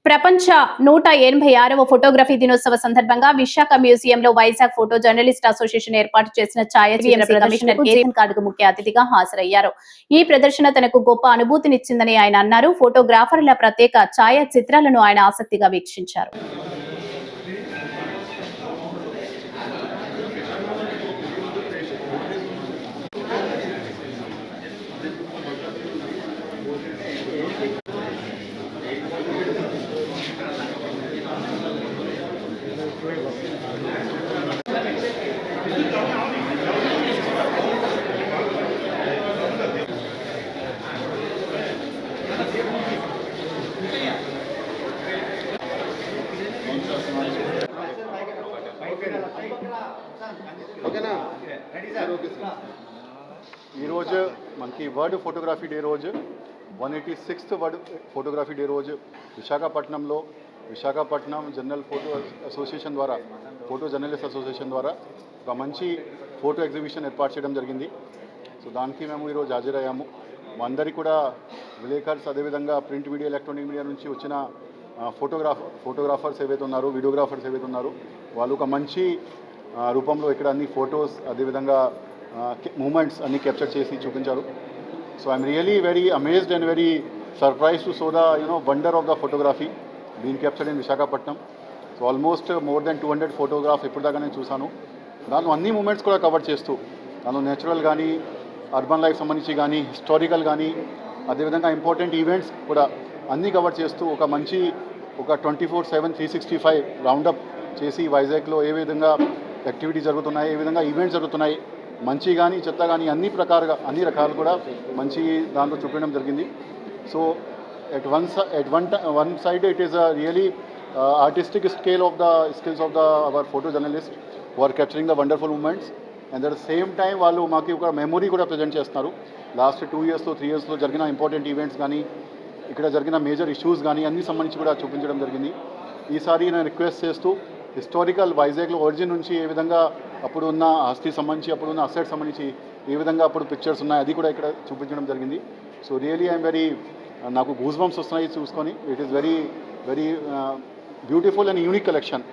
ప్రపంచ 186వ ఫోటోగ్రఫీ దినోత్సవ సందర్భంగా విశాఖ మ్యూజియంలో వైజాగ్ ఫోటో జర్నలిస్ట్ అసోసియేషన్ ఏర్పాటు చేసిన ఛాయాచిత్ర ప్రదర్శనకు జేసన్ కార్డుకు ముఖ్య అతిథిగా హాజరయ్యారు. ఈ ప్రదర్శన తనకు గొప్ప అనుభూతినిచ్చిందని ఆయన అన్నారు. ఫోటోగ్రాఫర్ల ప్రత్యేక ఛాయాచిత్రాలను ఆయన ఆసక్తిగా వీక్షించారు. ఈరోజు మనకి వరల్డ్ ఫోటోగ్రఫీ డే రోజు 186th వరల్డ్ ఫోటోగ్రఫీ డే రోజు విశాఖపట్నం జర్నల్ ఫోటో అసోసియేషన్ ద్వారా ఫోటో జర్నలిస్ట్ అసోసియేషన్ ద్వారా ఒక మంచి ఫోటో ఎగ్జిబిషన్ ఏర్పాటు చేయడం జరిగింది. సో దానికి మేము ఈరోజు హాజరయ్యాము. మా అందరికీ కూడా విలేకర్స్, అదేవిధంగా ప్రింట్ మీడియా, ఎలక్ట్రానిక్ మీడియా నుంచి వచ్చిన ఫోటోగ్రాఫర్స్ ఏవైతే ఉన్నారో, వీడియోగ్రాఫర్స్ ఏవైతే ఉన్నారో, వాళ్ళు ఒక మంచి రూపంలో ఇక్కడ అన్ని ఫొటోస్, అదేవిధంగా మూమెంట్స్ అన్ని క్యాప్చర్ చేసి చూపించారు. So I'm really very amazed and very surprise to so the wonder of the photography been captured in Visakhapatnam. So almost more than 200 photograph ఇప్పటిదాకా నేను చూశాను. దాంట్లో అన్ని మూమెంట్స్ కూడా కవర్ చేస్తూ, దానిలో నేచురల్ కానీ, అర్బన్ లైఫ్ సంబంధించి కానీ, హిస్టారికల్ కానీ, అదేవిధంగా ఇంపార్టెంట్ ఈవెంట్స్ కూడా అన్నీ కవర్ చేస్తూ ఒక మంచి 24/7 365 రౌండప్ చేసి వైజాగ్లో ఏ విధంగా యాక్టివిటీ జరుగుతున్నాయి, ఏ విధంగా ఈవెంట్స్ జరుగుతున్నాయి, మంచి కానీ చెత్త కానీ అన్ని రకాలు కూడా మంచి దాంట్లో చూపించడం జరిగింది. So at one side it is a really artistic skills of our photo journalist who are capturing the wonderful moments. And at the same time వాళ్ళు మాకు ఒక మెమొరీ కూడా ప్రజెంట్ చేస్తున్నారు. లాస్ట్ 2 yearsలో 3 yearsలో జరిగిన ఇంపార్టెంట్ ఈవెంట్స్ కానీ, ఇక్కడ జరిగిన మేజర్ ఇష్యూస్ కానీ అన్ని సంబంధించి కూడా చూపించడం జరిగింది. ఈసారి నేను రిక్వెస్ట్ చేస్తూ హిస్టారికల్ వైజాగ్లో ఒరిజిన్ నుంచి ఏ విధంగా అప్పుడు ఉన్న ఆస్తి సంబంధించి, అప్పుడు ఉన్న అసెట్ సంబంధించి ఏ విధంగా అప్పుడు పిక్చర్స్ ఉన్నాయి, అది కూడా ఇక్కడ చూపించడం జరిగింది. సో రియలీ ఐఎమ్ వెరీ, నాకు గూస్ బంప్స్ వస్తున్నాయి చూసుకొని. It is very very beautiful and unique collection.